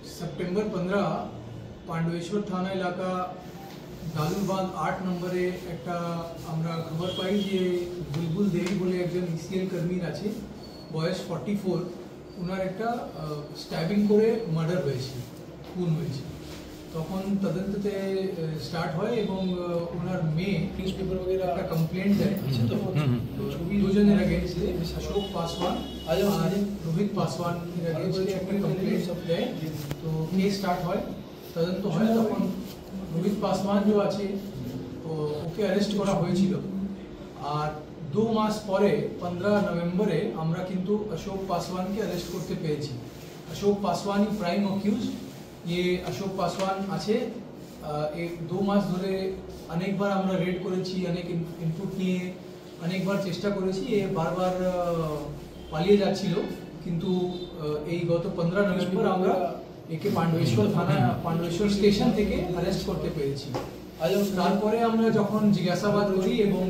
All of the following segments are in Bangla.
सेप्टेम्बर 15 पांडवेश्वर थाना इलाका दालुरबांध 8 नम्बरे एक खबर पाई जे बुलबुल देवी बोले एकजन इसिएल कर्मीर आछे बयस 44 उनार एक स्टैबिंग करे मार्डर হয়েছে खून হয়েছে তখন তদন্ততে স্টার্ট হয় এবং ওনার মেয়ে নিউজ পেপার वगैरह একটা কমপ্লেন্ট দেয় তো ছবি দুজনের अगेंस्ट अशोक पासवान और रोहित पासवान এর अगेंस्ट একটা কমপ্লেন্ট দেয় তো কেস স্টার্ট হয় তদন্ত হয় তখন रोहित पासवान जो আছে তো ওকে অ্যারেস্ট করা হয়েছিল আর 2 মাস পরে 15 নভেম্বরে আমরা কিন্তু अशोक पासवान के अरेस्ट করতে পেরেছি अशोक पासवान ही प्राइम अक्यूज ये अशोक पासवान आछे एक 2 मास धरे अनेक बार আমরা রেড করেছি অনেক ইনপুট নিয়ে অনেক বার চেষ্টা করেছি এ বারবার পালিয়ে যাচ্ছিল কিন্তু এই গত 15 নভেম্বর আমরা একে পান্ডবেশ্বর থানা পান্ডবেশ্বর স্টেশন থেকে অ্যারেস্ট করতে পেরেছি তারপরে আমরা যখন জিজ্ঞাসাবাদ করি এবং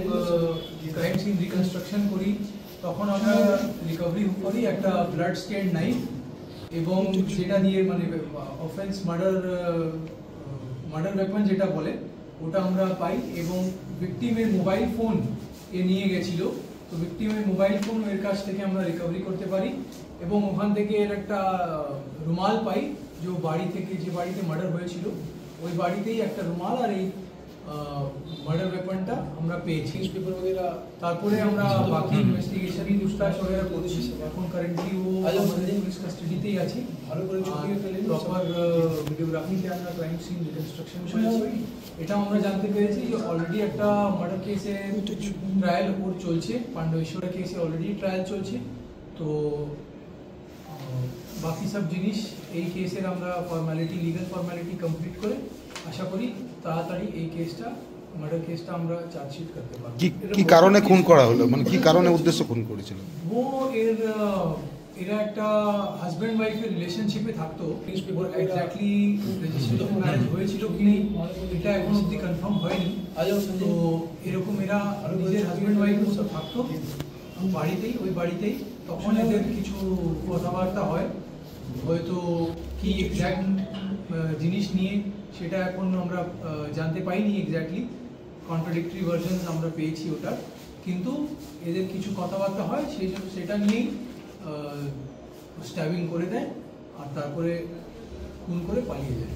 ক্রাইম সিন রিকনস্ট্রাকশন করি তখন আমরা রিকভারি করি একটা ব্লাড স্টেন নাইফ এবং যেটা দিয়ে মানে অফেন্স মার্ডার ওয়েপন যেটা বলে ওটা আমরা পাই এবং ভিকটিমের মোবাইল ফোন এ নিয়ে গেছিল তো ভিকটিমের মোবাইল ফোন এর কাছ থেকে আমরা রিকভারি করতে পারি এবং ওখান থেকে এর একটা রুমাল পাই যে বাড়ি থেকে যে বাড়িতে মার্ডার হয়েছিল ওই বাড়িতেই একটা রুমাল আর এই মার্ডার ওয়েপনটা আমরা পেয়েছি নিউজ পেপার वगैरह তারপরে আমরা বাকি ইনভেস্টিগেশনই পুছতাছ वगैरह করছি এখন কারেন্টলি ও আমাদের পুলিশ কাস্টাডিতেই আছে ভালো করে ছবি ফেলে প্রপার ভিডিওগ্রাফিতে আমরা ক্রাইম সিন রিকনস্ট্রাকশন করেছি এটা আমরা জানতে পেরেছি যে অলরেডি একটা মার্ডার কেসে ট্রায়াল ওর চলছে পান্ডবেশ্বর কেসে অলরেডি ট্রায়াল চলছে তো বাকি সব জিনিস এই কেসের আমরা ফর্মালিটি লিগ্যাল ফর্মালিটি কমপ্লিট করে আশা করি তাড়াতাড়ি এই কেসটা মার্ডার কেসটা আমরা চার্জশিট করতে পারব কি কারণে খুন করা হলো মানে কি কারণে উদ্দেশ্য খুন করেছিল ও এরা একটা হাজবেন্ড ওয়াইফের রিলেশনশিপে থাকতো news paper exactly registration marriage হয়েছিল কি নেই এটা এখন অবধি কনফার্ম হয়নি তো এরকম এরা নিজের হাজবেন্ড ওয়াইফ সব থাকতো বাড়িতেই ওই বাড়িতেই তখন এদের কিছু কথাবার্তা হয় হয়তো কি এক্স্যাক্ট জিনিস নিয়ে সেটা এখন আমরা জানতে পাইনি এক্স্যাক্টলি কন্ট্রাডিক্টরি ভার্সনস আমরা পেয়েছি ওটা কিন্তু এদের কিছু কথাবার্তা হয় সেটা নিয়েই স্ট্যাবিং করে দেয় আর তারপরে খুন করে পালিয়ে যায়।